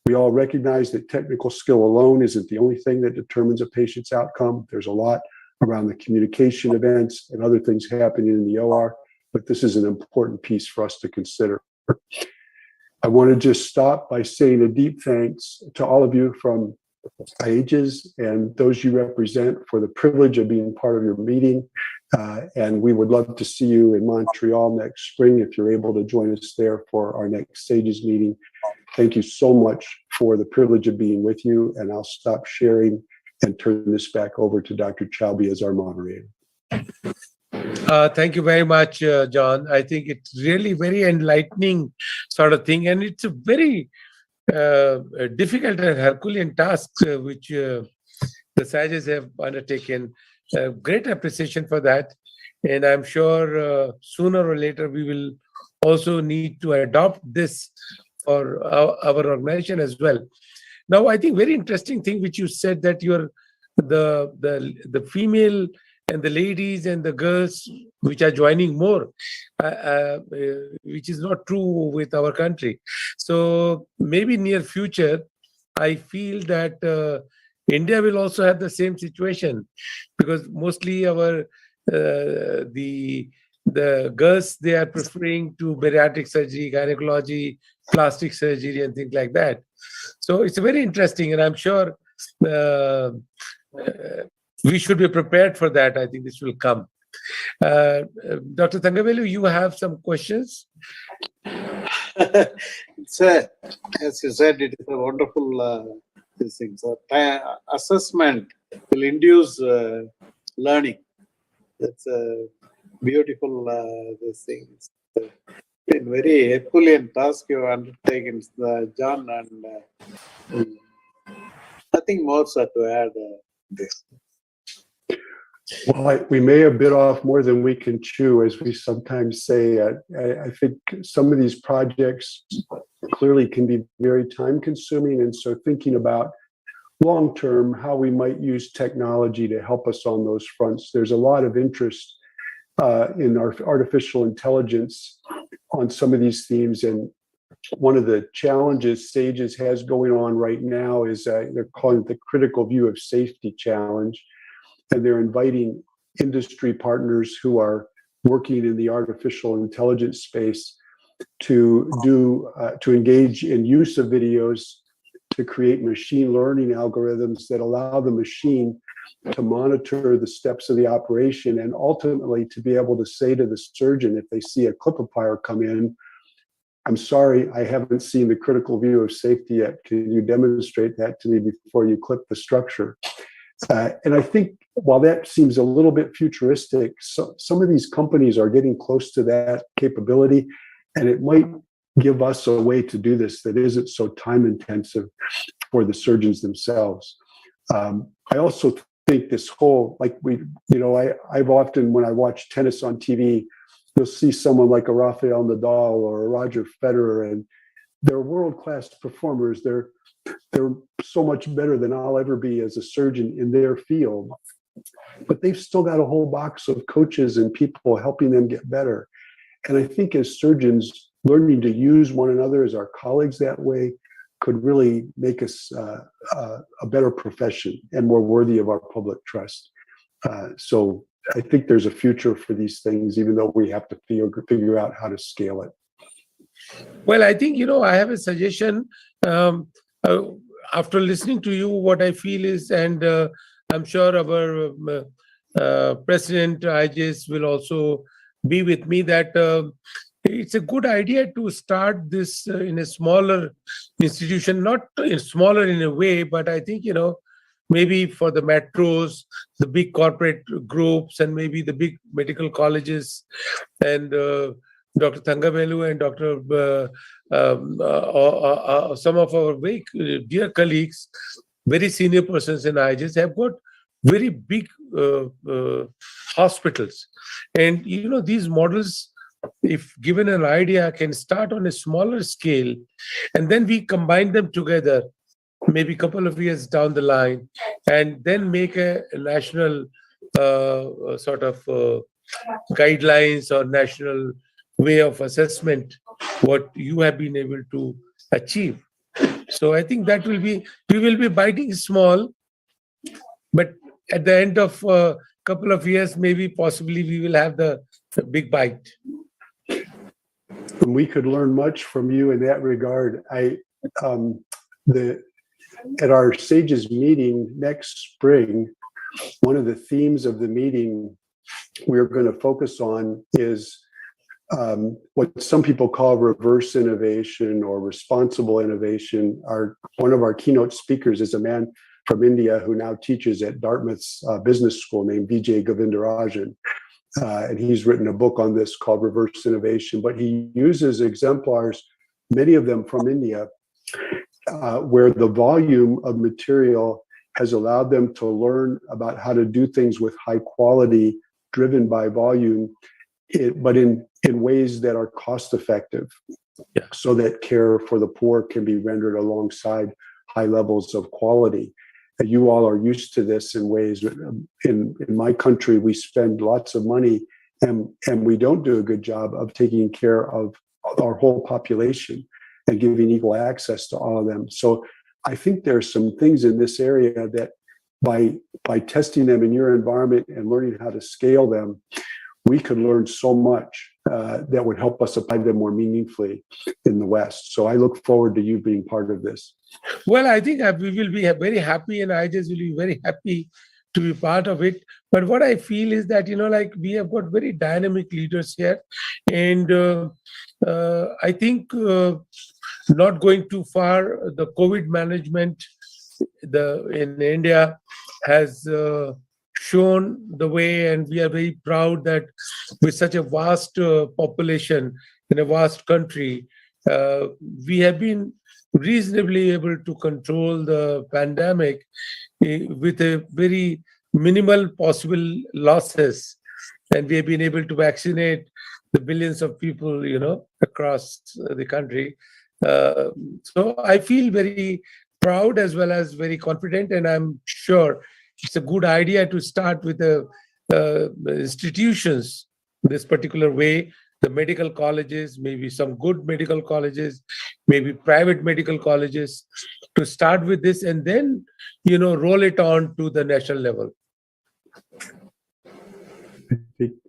We all recognize that technical skill alone isn't the only thing that determines a patient's outcome. There's a lot around the communication events and other things happening in the OR, but this is an important piece for us to consider. I want to just stop by saying a deep thanks to all of you from AGES and those you represent for the privilege of being part of your meeting. And we would love to see you in Montreal next spring if you're able to join us there for our next SAGES meeting. Thank you so much for the privilege of being with you, and I'll stop sharing and turn this back over to Dr. Chaubey as our moderator. Thank you very much, John. I think it's really very enlightening sort of thing, and it's a very difficult and Herculean task which the SAGES have undertaken. Great appreciation for that, and I'm sure sooner or later we will also need to adopt this for our organization as well. Now, I think very interesting thing which you said, that you're the female and the ladies and the girls which are joining more, which is not true with our country. So maybe near future, I feel that India will also have the same situation, because mostly our the girls, they are preferring to bariatric surgery, gynecology, plastic surgery, and things like that. So it's very interesting, and I'm sure we should be prepared for that. I think this will come. Dr. Thangavelu, you have some questions? As you said, it is a wonderful this thing. So assessment will induce learning. That's a beautiful this thing. It's a very Herculean task you have undertaken, John, and nothing more so to add this. Well, we may have bit off more than we can chew, as we sometimes say. I think some of these projects clearly can be very time consuming. And so thinking about long term, how we might use technology to help us on those fronts. There's a lot of interest in our artificial intelligence on some of these themes. And one of the challenges SAGES has going on right now is they're calling it the Critical View of Safety Challenge. And they're inviting industry partners who are working in the artificial intelligence space to engage in use of videos to create machine learning algorithms that allow the machine to monitor the steps of the operation, and ultimately to be able to say to the surgeon, if they see a clip-applier come in, "I'm sorry, I haven't seen the critical view of safety yet. Can you demonstrate that to me before you clip the structure?" And I think while that seems a little bit futuristic, some of these companies are getting close to that capability, and it might give us a way to do this that isn't so time intensive for the surgeons themselves. I also think this whole, I've often, when I watch tennis on TV, you'll see someone like a Rafael Nadal or a Roger Federer, and they're world-class performers. They're so much better than I'll ever be as a surgeon in their field, but they've still got a whole box of coaches and people helping them get better. And I think as surgeons, learning to use one another as our colleagues that way could really make us a better profession and more worthy of our public trust. So I think there's a future for these things, even though we have to figure out how to scale it. Well, I think, I have a suggestion. After listening to you, what I feel is, and I'm sure our President IJS will also be with me, that it's a good idea to start this in a smaller institution, not smaller in a way, but I think, maybe for the metros, the big corporate groups, and maybe the big medical colleges, and Dr. Thangavelu and Dr. Some of our very dear colleagues, very senior persons in IJS, have got very big hospitals. And, these models, if given an idea, can start on a smaller scale, and then we combine them together, maybe a couple of years down the line, and then make a national sort of guidelines or national way of assessment what you have been able to achieve. So I think that we will be biting small, but at the end of a couple of years, maybe possibly we will have the big bite. And we could learn much from you in that regard. At our SAGES meeting next spring, one of the themes of the meeting we're going to focus on is what some people call reverse innovation or responsible innovation. One of our keynote speakers is a man from India who now teaches at Dartmouth's business school named Vijay Govindarajan. And he's written a book on this called Reverse Innovation, but he uses exemplars, many of them from India, where the volume of material has allowed them to learn about how to do things with high quality, driven by volume, but in ways that are cost effective, so that care for the poor can be rendered alongside high levels of quality. And you all are used to this in ways. In my country, we spend lots of money and we don't do a good job of taking care of our whole population and giving equal access to all of them. So I think there are some things in this area that by testing them in your environment and learning how to scale them, we could learn so much that would help us apply them more meaningfully in the West. So I look forward to you being part of this. Well, I think we will be very happy, and I just will be very happy to be part of it. But what I feel is that, like we have got very dynamic leaders here. And I think not going too far, the COVID management in India has shown the way, and we are very proud that with such a vast population in a vast country, we have been reasonably able to control the pandemic with a very minimal possible losses, and we have been able to vaccinate the billions of people, across the country. So I feel very proud as well as very confident, and I'm sure it's a good idea to start with the institutions this particular way, the medical colleges, maybe some good medical colleges, maybe private medical colleges, to start with this and then, roll it on to the national level.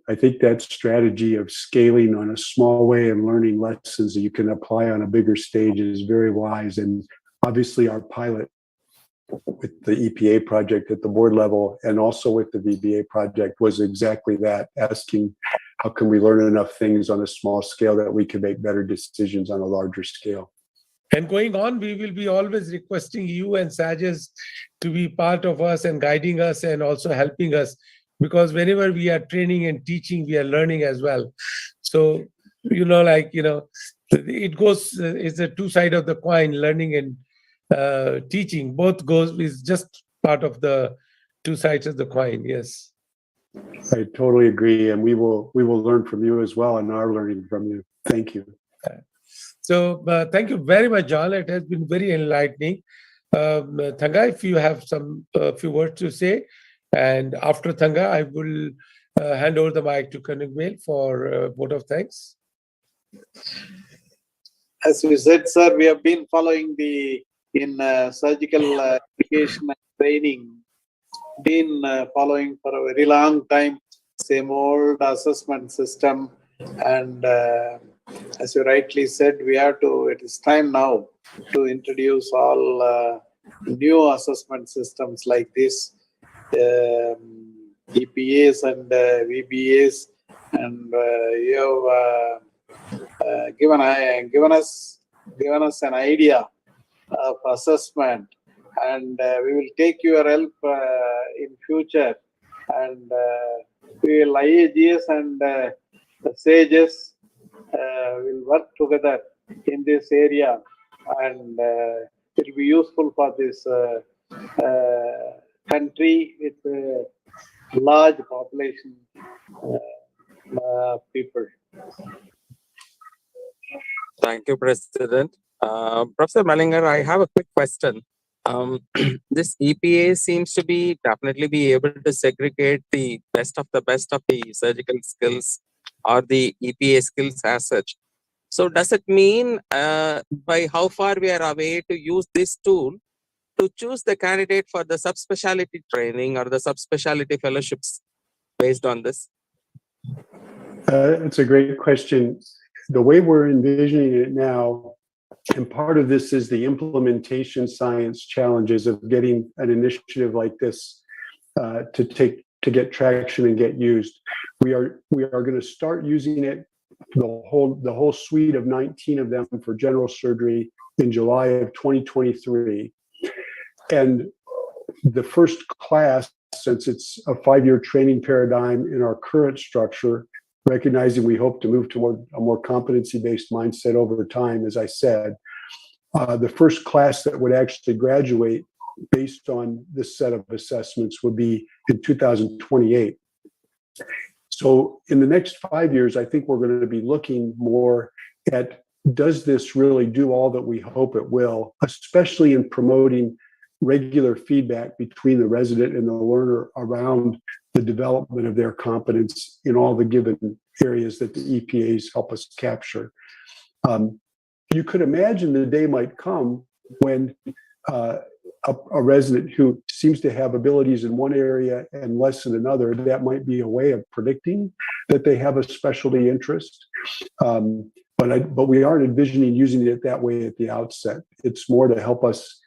I think that strategy of scaling on a small way and learning lessons that you can apply on a bigger stage is very wise. And obviously our pilot with the EPA project at the board level and also with the VBA project was exactly that, asking how can we learn enough things on a small scale that we can make better decisions on a larger scale. And going on, we will be always requesting you and SAGES to be part of us and guiding us and also helping us, because whenever we are training and teaching, we are learning as well. So, it goes, it's a two sides of the coin, learning and teaching. Both is just part of the two sides of the coin. Yes. I totally agree. And we will learn from you as well and are learning from you. Thank you. So thank you very much, John. It has been very enlightening. Thanga, if you have some few words to say, and after Thanga, I will hand over the mic to Kanigmail for a vote of thanks. As we said, sir, we have been following in surgical education and training, been following for a very long time, same old assessment system. And as you rightly said, it is time now to introduce all new assessment systems like this, EPAs and VBAs, and you have given us an idea of assessment, and we will take your help in future, and we will IAGS and the SAGES will work together in this area, and it will be useful for this country with a large population people. Thank you, President. Professor Mellinger, I have a quick question. This EPA seems to definitely be able to segregate the best of the surgical skills or the EPA skills as such. So does it mean by how far we are away to use this tool to choose the candidate for the subspecialty training or the subspecialty fellowships based on this? It's a great question. The way we're envisioning it now, and part of this is the implementation science challenges of getting an initiative like this to get traction and get used. We are going to start using it, the whole suite of 19 of them for general surgery in July of 2023. And the first class, since it's a 5-year training paradigm in our current structure, recognizing we hope to move to a more competency-based mindset over time, as I said, the first class that would actually graduate based on this set of assessments would be in 2028. So in the next 5 years, I think we're going to be looking more at, does this really do all that we hope it will, especially in promoting regular feedback between the resident and the learner around the development of their competence in all the given areas that the EPAs help us capture. You could imagine the day might come when a resident who seems to have abilities in one area and less in another, that might be a way of predicting that they have a specialty interest. But we aren't envisioning using it that way at the outset. It's more to help us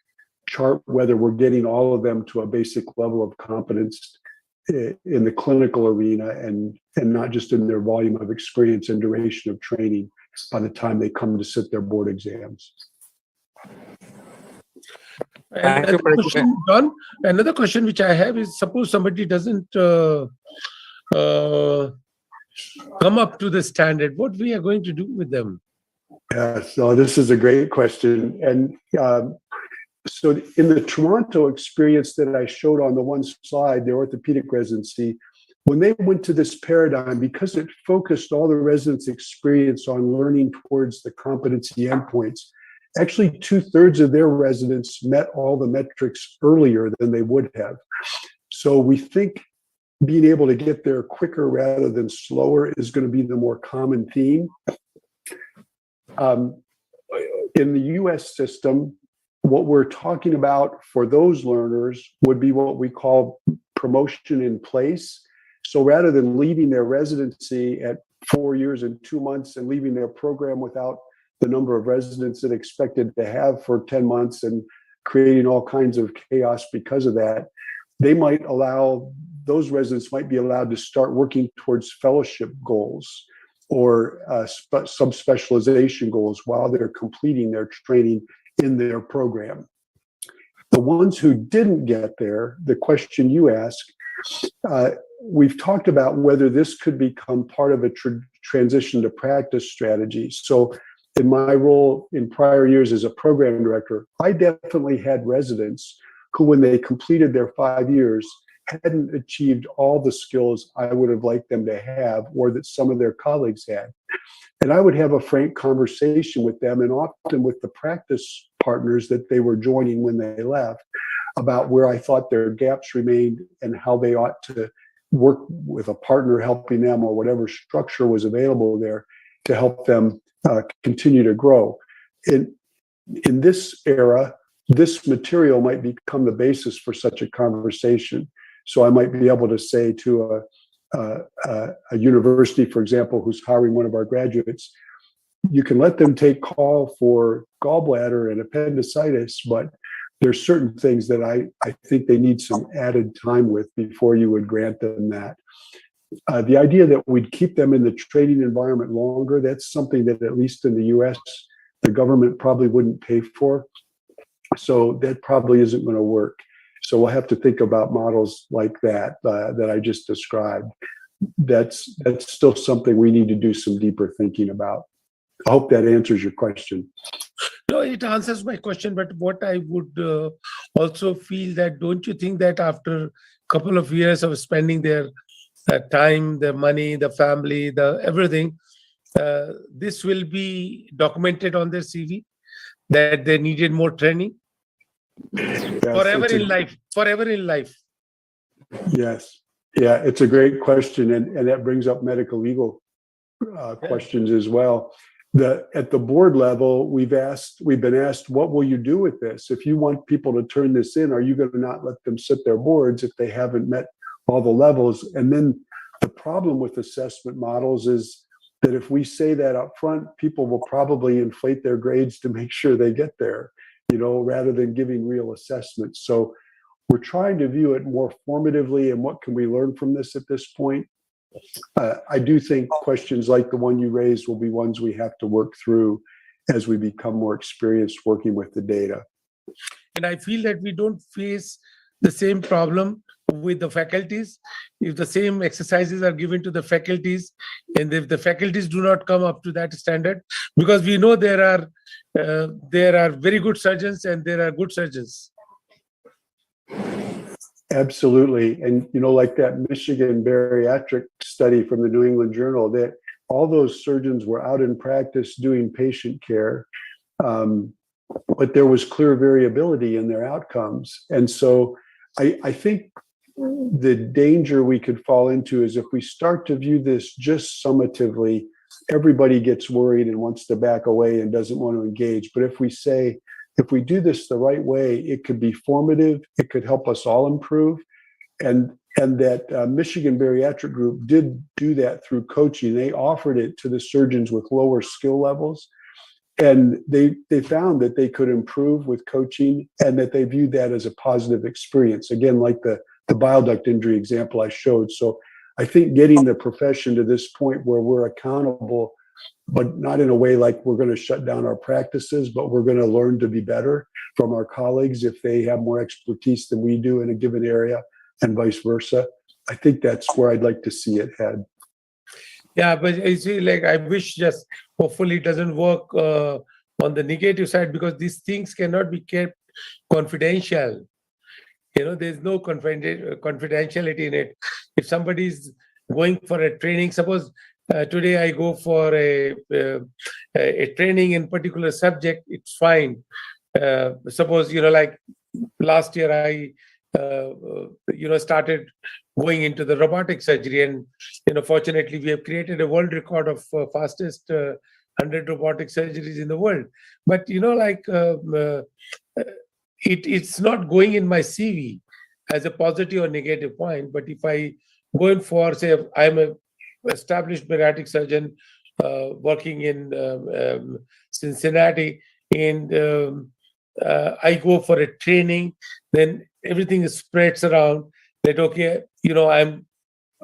chart whether we're getting all of them to a basic level of competence in the clinical arena and not just in their volume of experience and duration of training by the time they come to sit their board exams. And John, another question which I have is, suppose somebody doesn't come up to the standard, what we are going to do with them? Yeah, so this is a great question. And so in the Toronto experience that I showed on the one slide, the orthopedic residency, when they went to this paradigm, because it focused all the residents' experience on learning towards the competency endpoints, actually 2/3 of their residents met all the metrics earlier than they would have. So we think being able to get there quicker rather than slower is going to be the more common theme. In the US system, what we're talking about for those learners would be what we call promotion in place. So rather than leaving their residency at 4 years and 2 months and leaving their program without the number of residents it expected to have for 10 months and creating all kinds of chaos because of that, those residents might be allowed to start working towards fellowship goals or subspecialization goals while they're completing their training in their program. The ones who didn't get there, the question you asked, we've talked about whether this could become part of a transition to practice strategy. So in my role in prior years as a program director, I definitely had residents who, when they completed their 5 years, hadn't achieved all the skills I would have liked them to have or that some of their colleagues had. And I would have a frank conversation with them, and often with the practice partners that they were joining when they left, about where I thought their gaps remained and how they ought to work with a partner helping them or whatever structure was available there to help them continue to grow. In this era, this material might become the basis for such a conversation. So I might be able to say to a university, for example, who's hiring one of our graduates, you can let them take call for gallbladder and appendicitis, but there's certain things that I think they need some added time with before you would grant them that. The idea that we'd keep them in the training environment longer, that's something that, at least in the US, the government probably wouldn't pay for. So that probably isn't going to work. So we'll have to think about models like that that I just described. That's still something we need to do some deeper thinking about. I hope that answers your question. No, it answers my question, but what I would also feel that, don't you think that after a couple of years of spending their time, their money, the family, the everything, this will be documented on their CV, that they needed more training? Yes, forever in life. Yes. Yeah, it's a great question. And that brings up medical legal questions as well. At the board level, we've been asked, what will you do with this? If you want people to turn this in, are you going to not let them sit their boards if they haven't met all the levels? And then the problem with assessment models is that if we say that up front, people will probably inflate their grades to make sure they get there, rather than giving real assessments. So we're trying to view it more formatively, and what can we learn from this at this point? I do think questions like the one you raised will be ones we have to work through as we become more experienced working with the data. And I feel that we don't face the same problem with the faculties. If the same exercises are given to the faculties, and if the faculties do not come up to that standard, because we know there are very good surgeons and there are good surgeons. Absolutely. And, like that Michigan bariatric study from the New England Journal, that all those surgeons were out in practice doing patient care, but there was clear variability in their outcomes. And so I think the danger we could fall into is if we start to view this just summatively, everybody gets worried and wants to back away and doesn't want to engage. But if we say, if we do this the right way, it could be formative, it could help us all improve. And that Michigan Bariatric Group did do that through coaching. They offered it to the surgeons with lower skill levels. And they found that they could improve with coaching, and that they viewed that as a positive experience. Again, like the bile duct injury example I showed. So I think getting the profession to this point where we're accountable, but not in a way like we're going to shut down our practices, but we're going to learn to be better from our colleagues if they have more expertise than we do in a given area, and vice versa. I think that's where I'd like to see it head. Yeah, but I see, I wish just hopefully it doesn't work on the negative side, because these things cannot be kept confidential. There's no confidentiality in it. If somebody is going for a training, suppose today I go for a training in particular subject, it's fine. Suppose, like last year I started going into the robotic surgery, and fortunately we have created a world record of fastest 100 robotic surgeries in the world. But it's not going in my CV as a positive or negative point. But if I go in for, say, I'm a established bariatric surgeon working in Cincinnati, and I go for a training, then everything spreads around that, okay, I'm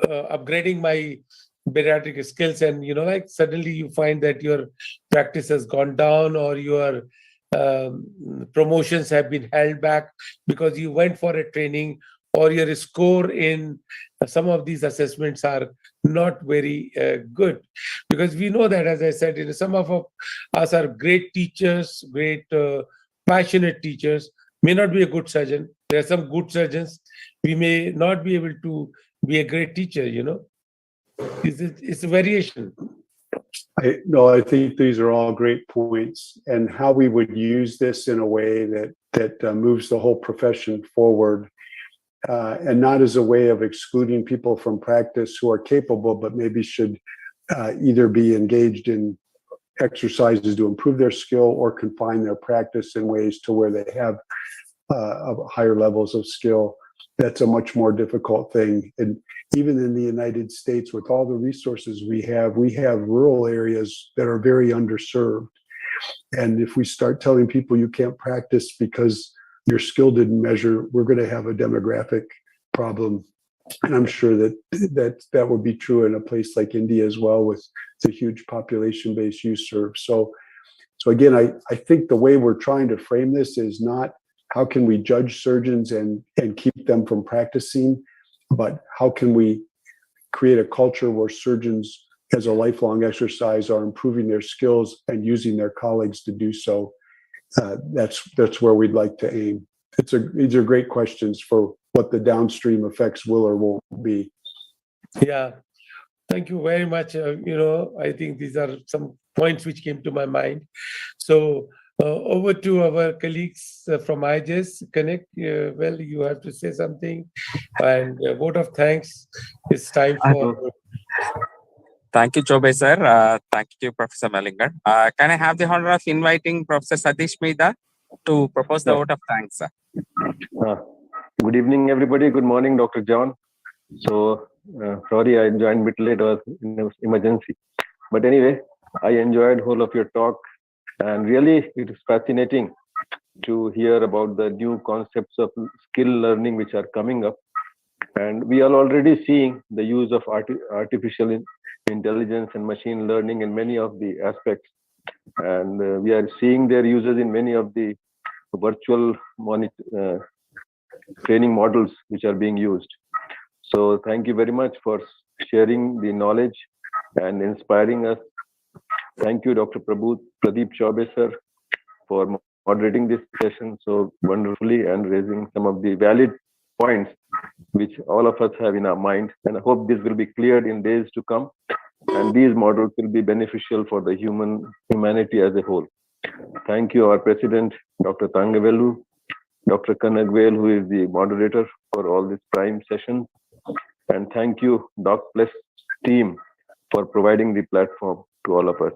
upgrading my bariatric skills, and suddenly you find that your practice has gone down, or your promotions have been held back because you went for a training, or your score in some of these assessments are not very good. Because we know that, as I said, some of us are great teachers, great passionate teachers, may not be a good surgeon. There are some good surgeons. We may not be able to be a great teacher, It's a variation. I think these are all great points, and how we would use this in a way that moves the whole profession forward, and not as a way of excluding people from practice who are capable, but maybe should either be engaged in exercises to improve their skill, or confine their practice in ways to where they have higher levels of skill. That's a much more difficult thing. And even in the United States, with all the resources we have rural areas that are very underserved. And if we start telling people you can't practice because your skill didn't measure, we're going to have a demographic problem. And I'm sure that would be true in a place like India as well, with the huge population-based you serve. So again, I think the way we're trying to frame this is not how can we judge surgeons and keep them from practicing, but how can we create a culture where surgeons, as a lifelong exercise, are improving their skills and using their colleagues to do so. That's where we'd like to aim. These are great questions for what the downstream effects will or won't be. Yeah, thank you very much. I think these are some points which came to my mind. So over to our colleagues from IJS Connect. Well, you have to say something, and a vote of thanks. It's time for. Thank you, Chobe sir. Thank you, Professor Mellinger. Can I have the honor of inviting Professor Satish Mida to propose the Yes. vote of thanks, sir? Good evening, everybody. Good morning, Dr. John. So, sorry I joined a bit late. I was in an emergency. But anyway, I enjoyed whole of your talk. And really, it is fascinating to hear about the new concepts of skill learning which are coming up. And we are already seeing the use of artificial intelligence and machine learning in many of the aspects. And we are seeing their uses in many of the virtual training models which are being used. So thank you very much for sharing the knowledge and inspiring us. Thank you, Dr. Pradeep Chaube, sir, for moderating this session so wonderfully and raising some of the valid points which all of us have in our mind. And I hope this will be cleared in days to come. And these models will be beneficial for the humanity as a whole. Thank you, our President, Dr. Thangavelu, Dr. Kanagwel, who is the moderator for all this prime session. And thank you, Doc Plus team, for providing the platform to all of us.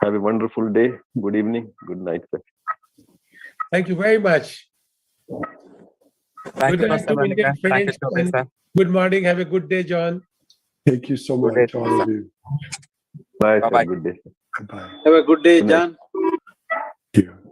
Have a wonderful day. Good evening. Good night, sir. Thank you very much. Thank Good you, night Professor to Indian Mellinger. Thank you, friends, Chobe and sir. good morning. Have a good day, John. Thank you so Good day, much, all of you. Bye, Bye-bye. sir. Good day. Bye-bye. Have a good day, Good night. John. Thank you.